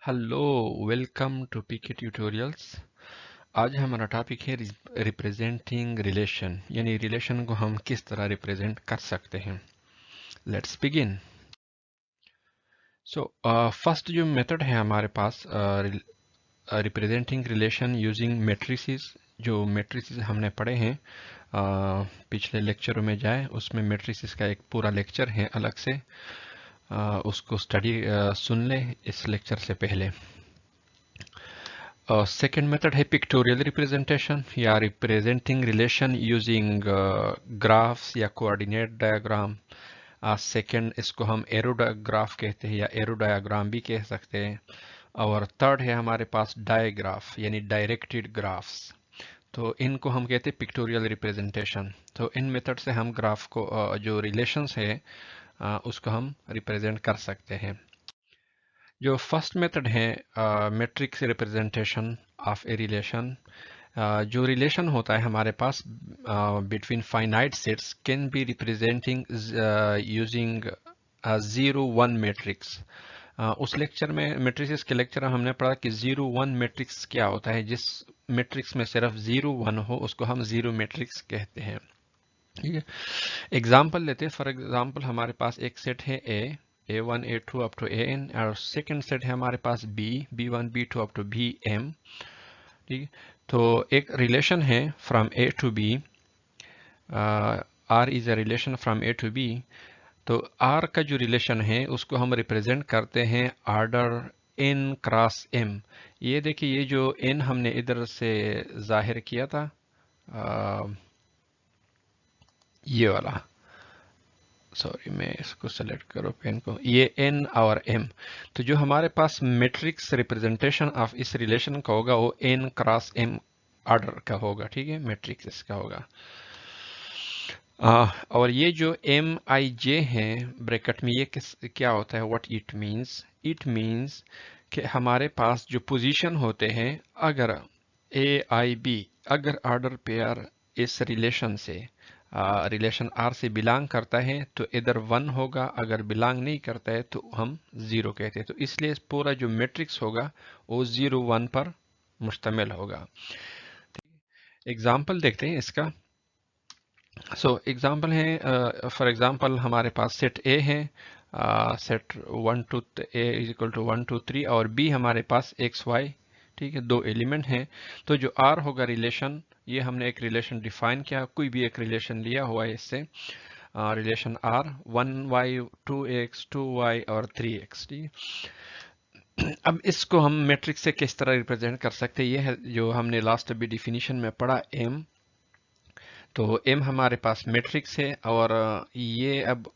Hello, welcome to PK tutorials. आज हमारा topic है रिप्रेजेंटिंग रिलेशन, यानी रिलेशन को हम किस तरह रिप्रेजेंट कर सकते हैं। Let's begin. सो फर्स्ट जो मेथड है हमारे पास रिप्रेजेंटिंग रिलेशन यूजिंग मैट्रिसेस। जो मैट्रिसेस हमने पढ़े हैं पिछले लेक्चरों में जाए, उसमें मैट्रिसेस का एक पूरा लेक्चर है अलग से। उसको स्टडी सुन ले इस लेक्चर से पहले। सेकेंड मेथड है पिक्टोरियल रिप्रेजेंटेशन या रिप्रेजेंटिंग रिलेशन यूजिंग ग्राफ्स या कोऑर्डिनेट डायग्राम। सेकेंड इसको हम एरो ग्राफ कहते हैं या एरो डायग्राम भी कह सकते हैं। और थर्ड है हमारे पास डायग्राफ यानी डायरेक्टेड ग्राफ्स। तो इनको हम कहते हैं पिक्टोरियल रिप्रेजेंटेशन। तो इन मेथड से हम ग्राफ को जो रिलेशंस है उसको हम रिप्रेजेंट कर सकते हैं। जो फर्स्ट मेथड है matrix representation of a relation. जो रिलेशन होता है हमारे पास between finite sets can be representing using 0-1 matrix. उस लेक्चर में मैट्रिसेस के लेक्चर में हमने पढ़ा कि 0-1 मैट्रिक्स क्या होता है। जिस मैट्रिक्स में सिर्फ 0-1 हो उसको हम जीरो मैट्रिक्स कहते हैं। ठीक है, एग्जाम्पल लेते हैं। फॉर एग्जाम्पल हमारे पास एक सेट है A1 A2 up to AN, और सेकंड सेट है हमारे पास B1 B2 up to BM। ठीक है, तो एक रिलेशन है from A to B। R is a relation from A to B। तो R का जो रिलेशन है उसको हम रिप्रेजेंट करते हैं ऑर्डर N क्रॉस M। ये देखिए, ये जो N हमने इधर से जाहिर किया था, ये वाला, सॉरी मैं इसको सेलेक्ट करो पेन को, ये N और M। तो जो हमारे पास मैट्रिक्स रिप्रेजेंटेशन ऑफ इस रिलेशन का होगा वो N क्रॉस M ऑर्डर का होगा। ठीक है, मैट्रिक्स इसका होगा। और ये जो MIJ है ब्रैकेट में, ये क्या होता है, what it means? It means कि हमारे पास जो पोजीशन होते हैं, अगर AIB, अगर ऑर्डर पेयर इस रिलेशन से रिलेशन R से बिलोंग करता है तो इधर 1 होगा, अगर बिलोंग नहीं करता है तो हम 0 कहते हैं। तो इसलिए पूरा जो मैट्रिक्स होगा वो 0-1 पर मुश्तमिल होगा। एग्जाम्पल देखते हैं इसका। एग्जाम्पल है, फॉर एग्जाम्पल हमारे पास सेट A है, set 1 to A is equal to 1 2 3, और B हमारे पास XY। ठीक है, दो एलिमेंट हैं। तो जो R होगा रिलेशन, ये हमने एक रिलेशन डिफाइन किया, कोई भी एक रिलेशन लिया हुआ है इससे, relation R 1Y 2X 2Y और 3X। ठीक है, अब इसको हम मैट्रिक्स से किस तरह रिप्रेजेंट कर सकते हैं, ये है जो हमने लास्ट अभी डिफिनीशन में पढ़ा, M। तो M हमारे पास मैट्रिक्स है, और ये अब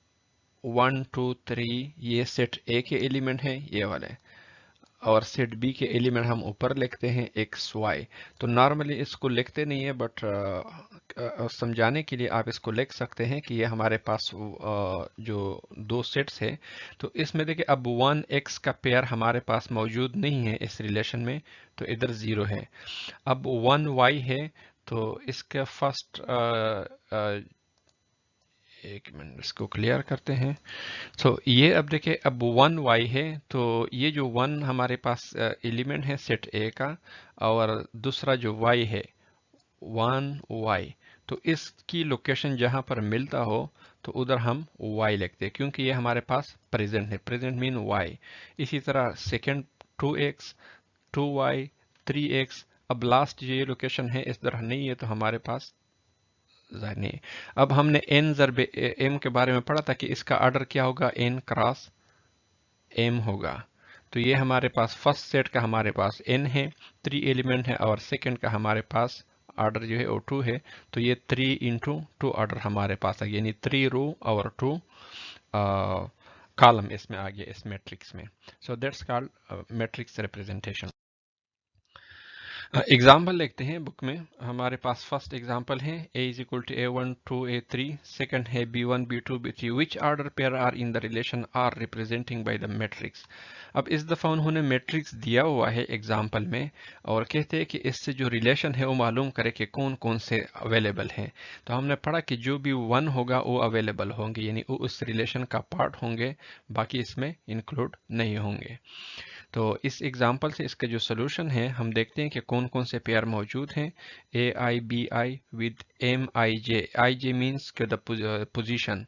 1 2 3 ये सेट A के एलिमेंट हैं ये वाले, और सेट B के एलिमेंट हम ऊपर लिखते हैं XY। तो नॉर्मली इसको लिखते नहीं है, बट समझाने के लिए आप इसको लिख सकते हैं कि ये हमारे पास जो दो सेट्स है। तो इसमें देखिए, अब 1X का पेयर हमारे पास मौजूद नहीं है इस रिलेशन में, तो इधर 0 है। अब 1Y है, तो इसका फर्स्ट एक मिनट इसको क्लियर करते हैं। ये अब देखिए, अब 1Y है, तो ये जो 1 हमारे पास एलिमेंट है सेट A का, और दूसरा जो Y है 1Y, तो इसकी लोकेशन जहां पर मिलता हो तो उधर हम Y लिखते हैं, क्योंकि ये हमारे पास प्रेजेंट है, प्रेजेंट मीन Y। इसी तरह सेकेंड 2X 2Y 3X। अब लास्ट ये लोकेशन है इस तरह नहीं है, तो हमारे पास नहीं। अब हमने N ज़रब M के बारे में पढ़ा था कि इसका ऑर्डर क्या होगा, N क्रॉस M होगा। तो ये हमारे पास फर्स्ट सेट का हमारे पास N है, 3 एलिमेंट है, और सेकंड का हमारे पास ऑर्डर जो है वो 2 है। तो ये 3 इंटू 2 ऑर्डर हमारे पास आ गया, यानी 3 रो और 2 कॉलम इसमें आ गया इस मैट्रिक्स में। So that's called matrix representation. Example लिखते हैं बुक में। हमारे पास फर्स्ट एग्जाम्पल है a is equal to a1 2 a3, second है b1 b2 b3, which order pair are in the relation R representing by the matrix. अब इस दफ़ा उन्होंने मैट्रिक्स दिया हुआ है एग्जाम्पल में और कहते हैं कि इससे जो रिलेशन है वो मालूम करे कि कौन कौन से अवेलेबल हैं। तो हमने पढ़ा कि जो भी वन होगा वो अवेलेबल होंगे, यानी वो उस रिलेशन का पार्ट होंगे, बाकी इसमें इंक्लूड नहीं होंगे। तो इस एग्जाम्पल से इसका जो सोल्यूशन है हम देखते हैं कि कौन कौन से पेयर मौजूद हैं। A i b i with m i j means the position,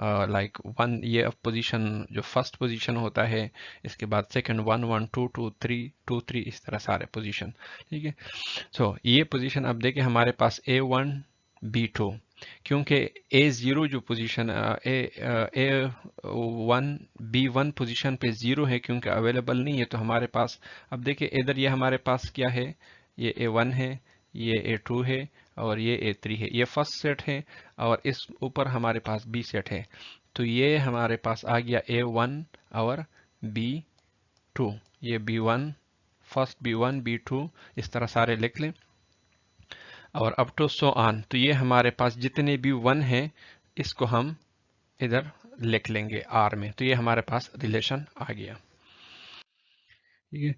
like one, ये पोजीशन जो फर्स्ट पोजीशन होता है, इसके बाद सेकंड 1 1 2 2 3 2 3, इस तरह सारे पोजीशन। ठीक है, सो ये पोजीशन अब देखिए हमारे पास A1 B2, क्योंकि A0 जो पोजीशन A1 B1 पोजीशन पे 0 है, क्योंकि अवेलेबल नहीं है, तो हमारे पास अब देखिए इधर ये हमारे पास क्या है, ये A1 है, ये A2 है और ये A3 है, ये फर्स्ट सेट है और इस ऊपर हमारे पास B सेट है। तो ये हमारे पास आ गया A1 और B2, ये B1 फर्स्ट B1 B2 इस तरह सारे लिख लें और अप टू सो ऑन। तो ये हमारे पास जितने भी वन हैं इसको हम इधर लिख लेंगे आर में, तो ये हमारे पास रिलेशन आ गया। ठीक है,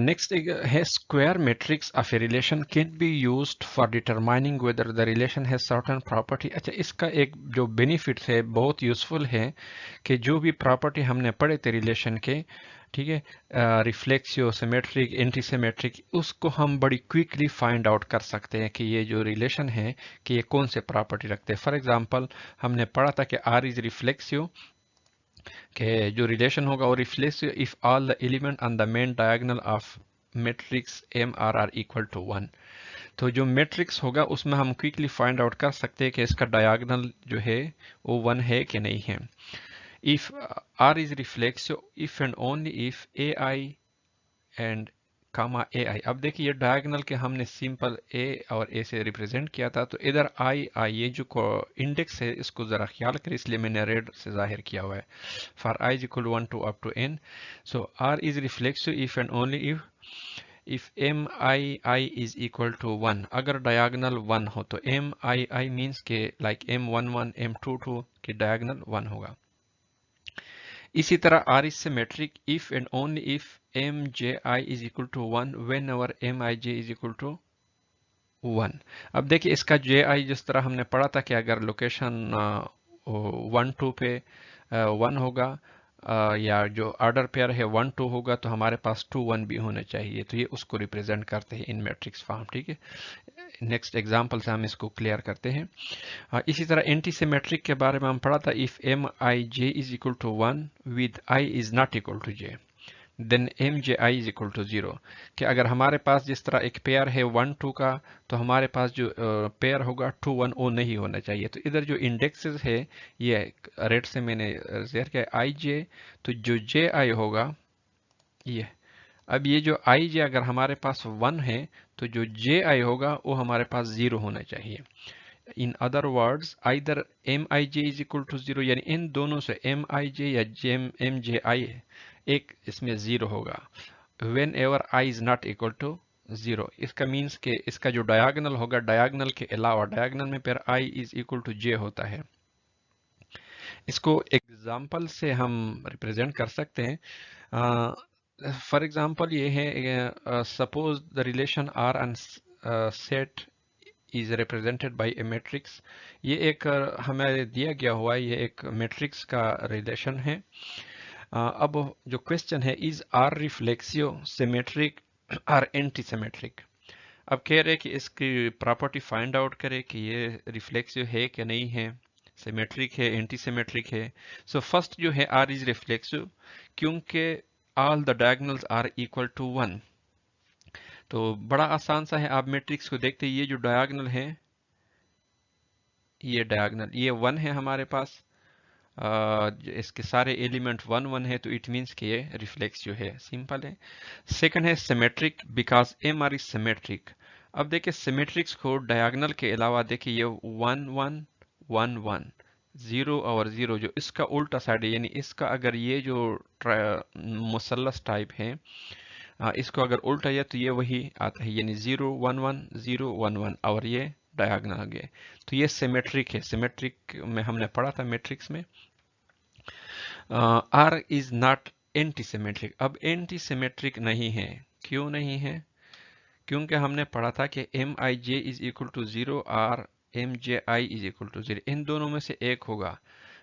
next है square matrix of a relation can be used for determining whether the relation has certain property। अच्छा, इसका एक जो बेनिफिट है बहुत यूजफुल है कि जो भी प्रॉपर्टी हमने पढ़े थे रिलेशन के, ठीक है, रिफ्लेक्सिव, सिमेट्रिक, एंटी सिमेट्रिक, उसको हम बड़ी क्विकली फाइंड आउट कर सकते हैं कि ये जो रिलेशन है कि ये कौन से प्रॉपर्टी रखते हैं। फॉर एग्जांपल हमने पढ़ा था कि आर इज रिफ्लेक्सिव, कि जो रिलेशन होगा वो reflexive if all the element on the main diagonal of matrix M R equal to 1। तो जो मैट्रिक्स होगा उसमें हम क्विकली फाइंड आउट कर सकते हैं कि इसका डायगोनल जो है वो 1 है कि नहीं है। If R is reflexive if and only if a i and comma a i. अब देखिए ये डायगोनल के हमने सिंपल ए और ए से रिप्रेजेंट किया था, तो इधर आई आई ये जो इंडेक्स है इसको जरा ख्याल करें, इसलिए मैंने रेड से जाहिर किया हुआ है। For i is equal 1 to up to n, so R is reflexive if and only if M i i is equal to 1। अगर डायगोनल 1 हो तो एम आई आई मीन्स के लाइक m1 1 m2 2 के डायगोनल 1 होगा। इसी तरह R is symmetric if and only if M j i is equal to 1 whenever M i j is equal to 1। अब देखिए इसका जे आई जिस तरह हमने पढ़ा था कि अगर लोकेशन 1 2 पे 1 होगा, या जो ऑर्डर पेयर है 1 2 होगा, तो हमारे पास 2 1 भी होने चाहिए, तो ये उसको रिप्रेजेंट करते हैं इन मैट्रिक्स फॉर्म। ठीक है, नेक्स्ट एग्जांपल से हम इसको क्लियर करते हैं। इसी तरह एंटी सिमेट्रिक के बारे में हम पढ़ा था, if M i j is equal to 1 with i is not equal to j then M j i is equal to 0। कि अगर हमारे पास जिस तरह एक पेयर है 1 2 का, तो हमारे पास जो पेयर होगा 2 1 वो नहीं होना चाहिए। तो इधर जो इंडेक्सेस है ये रेड से मैंने शेयर किया आई जे, तो जो जे आई होगा ये, अब ये जो आई जे अगर हमारे पास 1 है तो जो जे आई होगा वो हमारे पास 0 होना चाहिए। In other words either M i j is equal to 0, यानी इन दोनों से एम आई जे या एम जे आई एक इसमें 0 होगा whenever i is not equal to 0। इसका मीन्स के इसका जो डायगोनल होगा, डायगोनल के अलावा डायगोनल में फिर आई इज इक्वल टू जे होता है। इसको एग्जाम्पल से हम रिप्रेजेंट कर सकते हैं। फॉर एग्जाम्पल ये है, suppose the relation R and set is represented by a matrix. ये एक हमें दिया गया हुआ है, ये एक मैट्रिक्स का रिलेशन है। अब जो क्वेश्चन है, इज आर रिफ्लेक्सिव, सिमेट्रिक और एंटी सिमेट्रिक। अब कह रहे हैं कि इसकी प्रॉपर्टी फाइंड आउट करे कि ये रिफ्लेक्सिव है कि नहीं है, सिमेट्रिक है, एंटी सिमेट्रिक है। सो फर्स्ट जो है आर इज रिफ्लेक्सिव क्योंकि all the diagonals are equal to 1। तो बड़ा आसान सा है, आप मैट्रिक्स को देखते हैं, ये जो डायगोनल है, ये डायगोनल ये 1 है हमारे पास, इसके सारे एलिमेंट 1 1 है, तो इट मीन्स कि ये रिफ्लेक्सिव है, सिंपल है। सेकंड है symmetric because M R is symmetric. अब देखिए सिमेट्रिक्स को डायगोनल के अलावा देखिए ये 1 1 1 1 0 और 0 जो इसका उल्टा साइड है, यानी इसका अगर ये जो मुसल्लस टाइप है, इसको अगर उल्टा है तो ये वही आता है, यानी 0 1 1 0 1 1 और ये डायगोनल आ गया। तो ये सिमेट्रिक है, सिमेट्रिक में हमने पढ़ा था मैट्रिक्स में। R is not anti symmetric. अब एंटी सिमेट्रिक नहीं है, क्यों नहीं है? क्योंकि हमने पढ़ा था कि M i j is equal to 0 और M j i is equal to 0, इन दोनों में से एक होगा।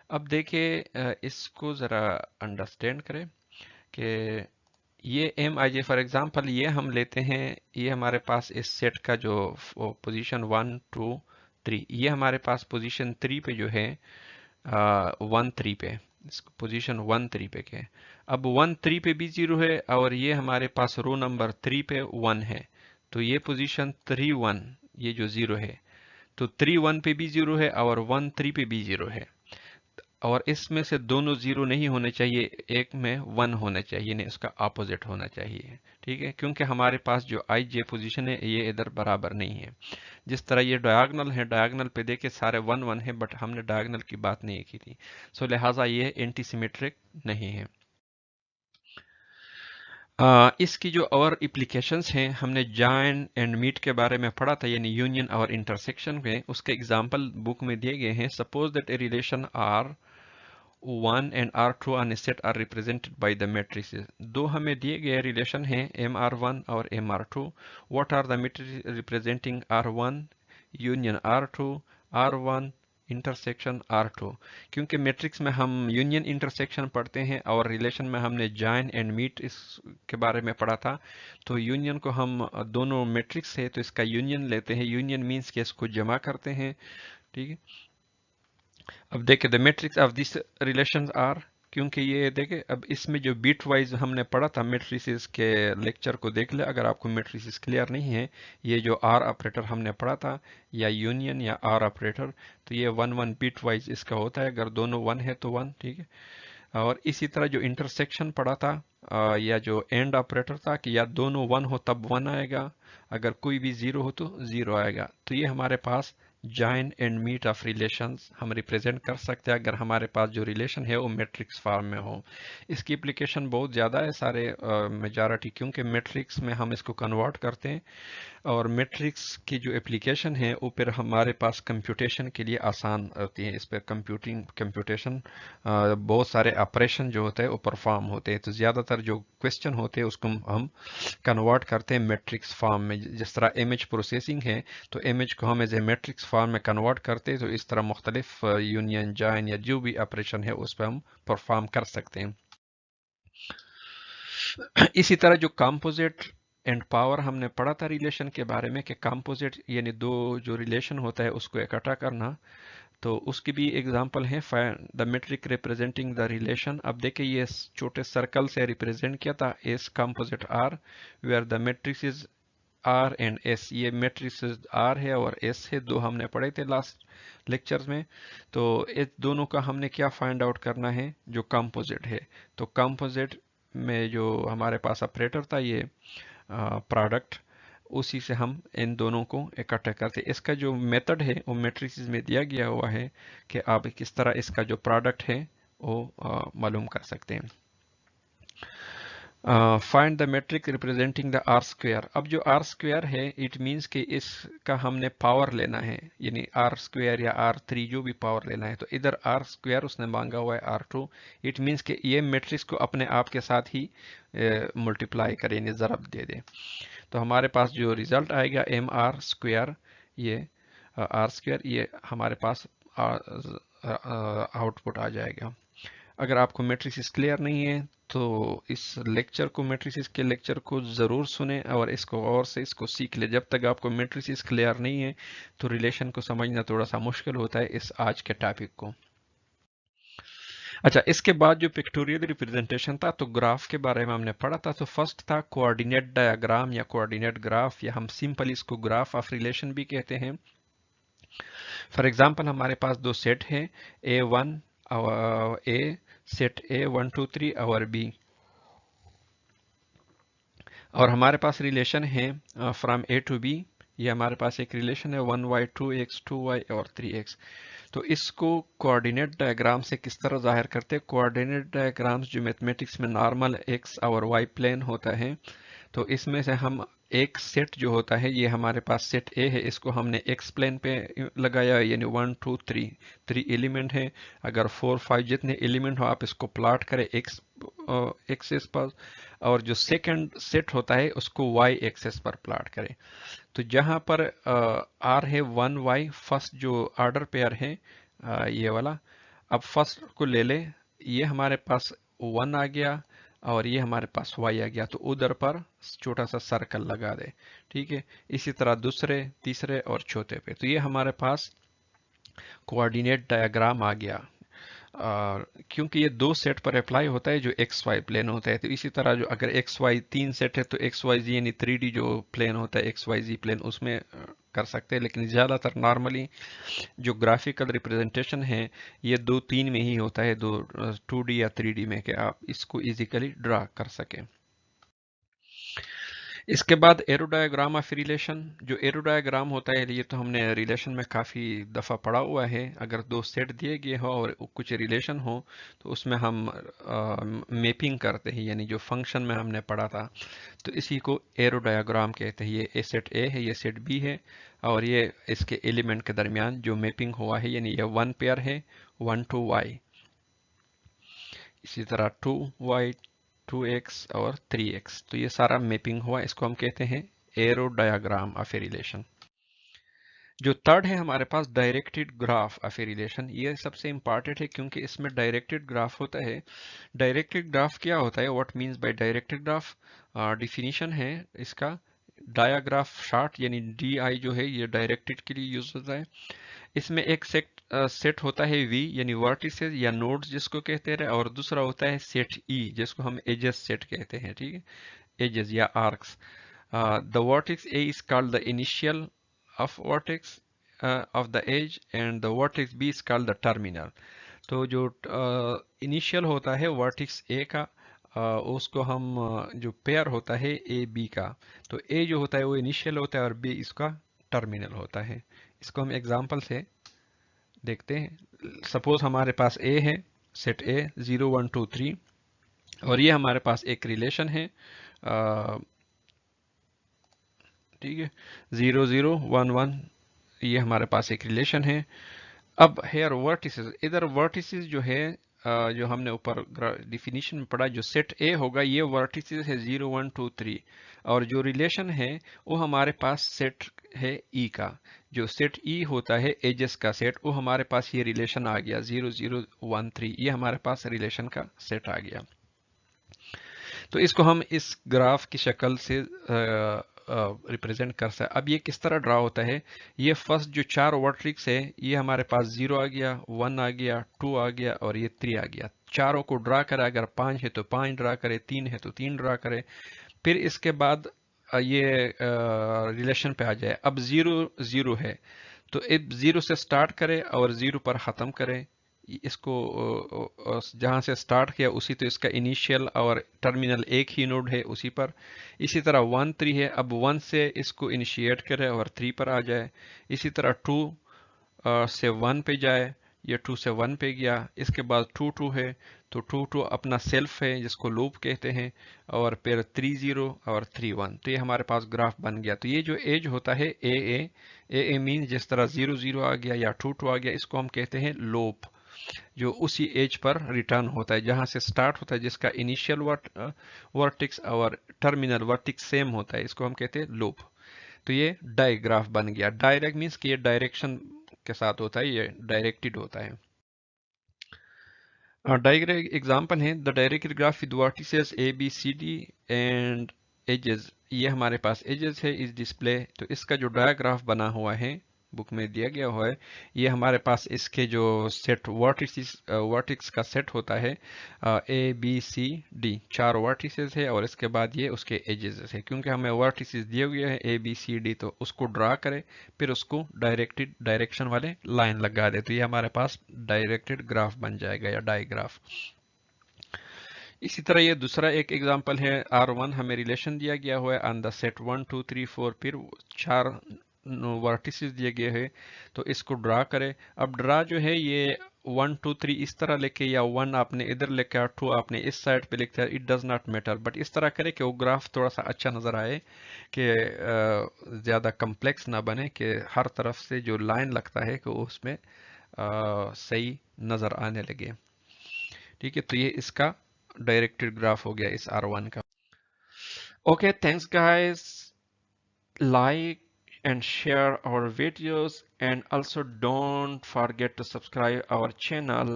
अब देखिए इसको ज़रा अंडरस्टैंड करें कि ये M i j for example ये हम लेते हैं, ये हमारे पास इस सेट का जो पोजीशन 1 2 3, ये हमारे पास पोजीशन 3 पे जो है 1 3 पे, इसको पोजीशन 1 3 पे के। अब 1 3 पे भी 0 है और ये हमारे पास रो नंबर 3 पे 1 है, तो ये पोजीशन 3 1 ये जो 0 है, तो 3 1 पे भी 0 है और 1 3 पे भी 0 है। और इसमें से दोनों 0 नहीं होने चाहिए, एक में 1 होना चाहिए, नहीं उसका अपोजिट होना चाहिए। ठीक है, क्योंकि हमारे पास जो आई जे पोजीशन है ये इधर बराबर नहीं है। जिस तरह ये डायगोनल है, डायगोनल पे देखे सारे 1 1 है, बट हमने डायगोनल की बात नहीं की थी, सो लिहाजा ये एंटी सिमेट्रिक नहीं है। इसकी जो और एप्लीकेशंस हैं, हमने जॉइन एंड मीट के बारे में पढ़ा था, यानी यूनियन और इंटरसेक्शन में। उसके एग्जांपल बुक में दिए गए हैं। Suppose that a relation R 1 and R2 on a set are represented by the matrices. दो हमें दिए गए रिलेशन हैं MR1 और MR2। What are the matrices representing R1 union R2 R1 intersection R2। क्योंकि मैट्रिक्स में हम यूनियन इंटरसेक्शन पढ़ते हैं और रिलेशन में हमने जॉइन एंड मीट इसके बारे में पढ़ा था, तो यूनियन को हम दोनों मैट्रिक्स है तो इसका यूनियन लेते हैं। यूनियन मीन्स कि इसको जमा करते हैं। ठीक है, अब देखें the matrix of this relations R, क्योंकि ये देखें अब इसमें जो बीट वाइज हमने पढ़ा था मैट्रिसेस के लेक्चर को देख ले अगर आपको मैट्रिसेस क्लियर नहीं है। ये जो आर ऑपरेटर हमने पढ़ा था या यूनियन या आर ऑपरेटर, तो ये 1 1 बीट वाइज इसका होता है, अगर दोनों 1 है तो 1। ठीक है, और इसी तरह जो इंटरसेक्शन पढ़ा था या जो एंड ऑपरेटर था कि या दोनों 1 हो तब 1 आएगा, अगर कोई भी 0 हो तो 0 आएगा। तो ये हमारे पास join and meet of relations हम रिप्रेजेंट कर सकते हैं अगर हमारे पास जो रिलेशन है वो मैट्रिक्स फॉर्म में हो। इसकी एप्लीकेशन बहुत ज़्यादा है सारे मेजॉरिटी, क्योंकि मैट्रिक्स में हम इसको कन्वर्ट करते हैं और मैट्रिक्स की जो एप्लीकेशन है वो फिर हमारे पास कंप्यूटेशन के लिए आसान होती है। इस पर कंप्यूटेशन बहुत सारे ऑपरेशन जो होते हैं वो परफॉर्म होते हैं, तो ज़्यादातर जो क्वेश्चन होते हैं उसको हम कन्वर्ट करते हैं मैट्रिक्स फॉर्म में। जिस तरह इमेज प्रोसेसिंग है तो इमेज को हम एज ए मैट्रिक्स फॉर्म में कन्वर्ट करते हैं, तो इस तरह मुख्तलिफ यूनियन जॉइन या जो भी ऑपरेशन है उस पर हम परफॉर्म कर सकते हैं। इसी तरह जो कंपोजिट एंड पावर हमने पढ़ा था रिलेशन के बारे में कि कंपोजिट यानी दो जो रिलेशन होता है उसको इकट्ठा करना, तो उसकी भी एग्जांपल है the metric representing the relation. अब देखिए ये छोटे सर्कल से रिप्रेजेंट किया था S composite R, where the matrix is R and S. ये मैट्रिक्स आर है और एस है, दो हमने पढ़े थे लास्ट लेक्चर्स में। तो इस दोनों का हमने क्या फाइंड आउट करना है, जो कंपोजिट है। तो कंपोजिट में जो हमारे पास ऑपरेटर था ये प्रोडक्ट, उसी से हम इन दोनों को इकट्ठा करते हैं। इसका जो मेथड है वो मैट्रिसेस में दिया गया हुआ है कि आप किस तरह इसका जो प्रोडक्ट है वो मालूम कर सकते हैं। Find the metric representing the R square. अब जो आर स्क्वायर है इट मींस कि इसका हमने पावर लेना है, यानी आर स्क्वायर या आर थ्री जो भी पावर लेना है। तो इधर आर स्क्वायर उसने मांगा हुआ है आर टू, इट मींस कि ये मैट्रिक्स को अपने आप के साथ ही मल्टीप्लाई करें, यानी ज़रब दे दें। तो हमारे पास जो रिजल्ट आएगा एम आर स्क्वायर, ये आर स्क्वायर, ये हमारे पास आउटपुट आ जाएगा। अगर आपको मैट्रिक्स क्लियर नहीं है तो इस लेक्चर को मैट्रिक्स के लेक्चर को ज़रूर सुने और इसको और से इसको सीख ले। जब तक आपको मैट्रिक्स क्लियर नहीं है तो रिलेशन को समझना थोड़ा सा मुश्किल होता है इस आज के टॉपिक को। अच्छा, इसके बाद जो पिक्टोरियल रिप्रेजेंटेशन था तो ग्राफ के बारे में हमने पढ़ा था। तो फर्स्ट था कोऑर्डिनेट डायग्राम या कोऑर्डिनेट ग्राफ, या हम सिंपल इसको ग्राफ ऑफ रिलेशन भी कहते हैं। फॉर एग्जांपल हमारे पास दो सेट है A1 और A, सेट A 1 2 3 और B, और हमारे पास रिलेशन है फ्रॉम A टू B। ये हमारे पास एक रिलेशन है 1y 2x 2y और 3x। तो इसको कोऑर्डिनेट डायग्राम से किस तरह जाहिर करते हैं? कोऑर्डिनेट डायग्राम्स जो मैथमेटिक्स में नॉर्मल x और y प्लेन होता है, तो इसमें से हम एक सेट जो होता है, ये हमारे पास सेट ए है, इसको हमने एक्स प्लेन पे लगाया, यानी 1 2 3 एलिमेंट है। अगर 4 5 जितने एलिमेंट हो आप इसको प्लॉट करें एक्स एक्सेस पर, और जो सेकंड सेट होता है उसको वाई एक्सेस पर प्लॉट करें। तो जहां पर आर है 1 वाई, फर्स्ट जो ऑर्डर पेयर है ये वाला, अब फर्स्ट को ले ले, ये हमारे पास 1 आ गया और ये हमारे पास y आ गया, तो उधर पर छोटा सा सर्कल लगा दे। ठीक है, इसी तरह दूसरे तीसरे और चौथे पे, तो ये हमारे पास कोऑर्डिनेट डायग्राम आ गया। और क्योंकि ये दो सेट पर अप्लाई होता है जो एक्स वाई प्लेन होता है, तो इसी तरह जो अगर एक्स वाई 3 सेट है तो एक्स वाई जी यानी 3D जो प्लेन होता है एक्स वाई जी प्लेन, उसमें कर सकते हैं। लेकिन ज़्यादातर नॉर्मली जो ग्राफिकल रिप्रेजेंटेशन है ये 2 3 में ही होता है, 2D या 3D में, कि आप इसको इजिकली ड्रा कर सकें। इसके बाद एरो डायग्राम ऑफ रिलेशन। जो एरो डायग्राम होता है ये तो हमने रिलेशन में काफ़ी दफ़ा पढ़ा हुआ है। अगर दो सेट दिए गए हो और कुछ रिलेशन हो तो उसमें हम मैपिंग करते हैं, यानी जो फंक्शन में हमने पढ़ा था, तो इसी को एरो डायग्राम कहते हैं। ये सेट ए है, ये सेट बी है, और ये इसके एलिमेंट के दरमियान जो मैपिंग हुआ है, यानी ये 1 पेयर है 1 2 वाई, इसी तरह 2 वाई 2x और 3x, तो ये सारा मैपिंग हुआ, इसको हम कहते हैं arrow diagram of a relation. जो थर्ड है हमारे पास directed graph of a relation, ये सबसे इंपॉर्टेंट है क्योंकि इसमें डायरेक्टेड ग्राफ होता है। डायरेक्टेड ग्राफ क्या होता है, what means by directed graph, definition है इसका, डायाग्राफ शॉर्ट, यानी DI जो है ये डायरेक्टेड के लिए यूज होता है। इसमें एक सेट होता है V यानी वर्टिसेस या नोड्स जिसको कहते हैं, और दूसरा होता है सेट E जिसको हम एजेस सेट कहते हैं। ठीक है, एजेस या arcs. The vertex A is called the initial of vertex of the edge and the vertex B is called the terminal. तो जो इनिशियल होता है वर्टेक्स A का, उसको हम जो पेयर होता है A B का, तो A जो होता है वो इनिशियल होता है और B इसका टर्मिनल होता है। इसको हम एग्जांपल से देखते हैं। सपोज हमारे पास A है, सेट A 0 1 2 3, और ये हमारे पास एक रिलेशन है, ठीक है, 0 0 1 1, ये हमारे पास एक रिलेशन है। अब हेयर वर्टिसेस, इधर वर्टिसेस जो है जो हमने ऊपर डिफिनीशन में पढ़ा, जो सेट ए होगा ये वर्टिसेस है 0 1 2 3, और जो रिलेशन है वो हमारे पास सेट है ई का। जो सेट ई होता है एजेस का सेट, वो हमारे पास ये रिलेशन आ गया 0 0 1 3, ये हमारे पास रिलेशन का सेट आ गया। तो इसको हम इस ग्राफ की शक्ल से रिप्रेजेंट कर सकते। अब ये किस तरह ड्रा होता है, ये फर्स्ट जो 4 वर्टेक्स है ये हमारे पास 0 आ गया, 1 आ गया, 2 आ गया और ये 3 आ गया। चारों को ड्रा करें, अगर 5 है तो 5 ड्रा करें, 3 है तो 3 ड्रा करें। फिर इसके बाद ये रिलेशन पे आ जाए। अब 0 0 है तो अब 0 से स्टार्ट करें और 0 पर ख़त्म करें। इसको जहां से स्टार्ट किया उसी, तो इसका इनिशियल और टर्मिनल एक ही नोड है उसी पर। इसी तरह 1 3 है, अब 1 से इसको इनिशिएट करे और 3 पर आ जाए। इसी तरह 2 से 1 पे जाए, ये 2 से 1 पे गया। इसके बाद 2 2 है तो 2 2 अपना सेल्फ है जिसको लूप कहते हैं, और फिर 3 0 और 3 1, तो ये हमारे पास ग्राफ बन गया। तो ये जो एज होता है ए मीन जिस तरह 0 0 आ गया या 2 2 आ गया, इसको हम कहते हैं लूप, जो उसी एज पर रिटर्न होता है जहां से स्टार्ट होता है, जिसका इनिशियल वर्टेक्स और टर्मिनल वर्टेक्स सेम होता है, इसको हम कहते हैं लूप। तो ये डायग्राफ बन गया। डायरेक्ट मीन्स कि ये डायरेक्शन के साथ होता है, ये डायरेक्टेड होता है। डायग्राफ एग्जांपल है, the directed graph with vertices A B C D and edges, ये हमारे पास एजेस है इस डिस्प्ले। तो इसका जो डायग्राफ बना हुआ है बुक में दिया गया हुआ है, ये हमारे पास इसके जो सेट वर्टिक्स का सेट होता है, A B C D 4 vertices है, और इसके बाद ये उसके एजेस है। क्योंकि हमें वर्टिसेस दिए हुए हैं ए बी सी डी, तो उसको ड्रा करें फिर उसको डायरेक्टेड डायरेक्शन वाले लाइन लगा दे, तो ये हमारे पास डायरेक्टेड ग्राफ बन जाएगा या डायग्राफ। इसी तरह ये दूसरा एक एग्जांपल है, R1 हमें रिलेशन दिया गया हुआ है ऑन द सेट 1 2 3 4, फिर 4 वर्टिसेस दिए गए हैं, तो इसको ड्रा करें। अब ड्रा जो है ये 1 2 3 इस तरह लेके या 1 आपने इधर लेके 2 आपने इस साइड पे लिखा है, it does not matter, but इस तरह करें कि वो ग्राफ थोड़ा सा अच्छा नज़र आए, कि ज़्यादा कम्प्लेक्स ना बने, कि हर तरफ से जो लाइन लगता है कि उसमें सही नज़र आने लगे। ठीक है, तो ये इसका डायरेक्टेड ग्राफ हो गया इस R1 का। Okay, thanks guys, like and share our videos, and also don't forget to subscribe our channel.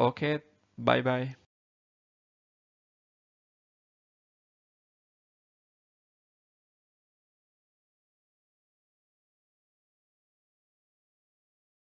Okay, bye bye.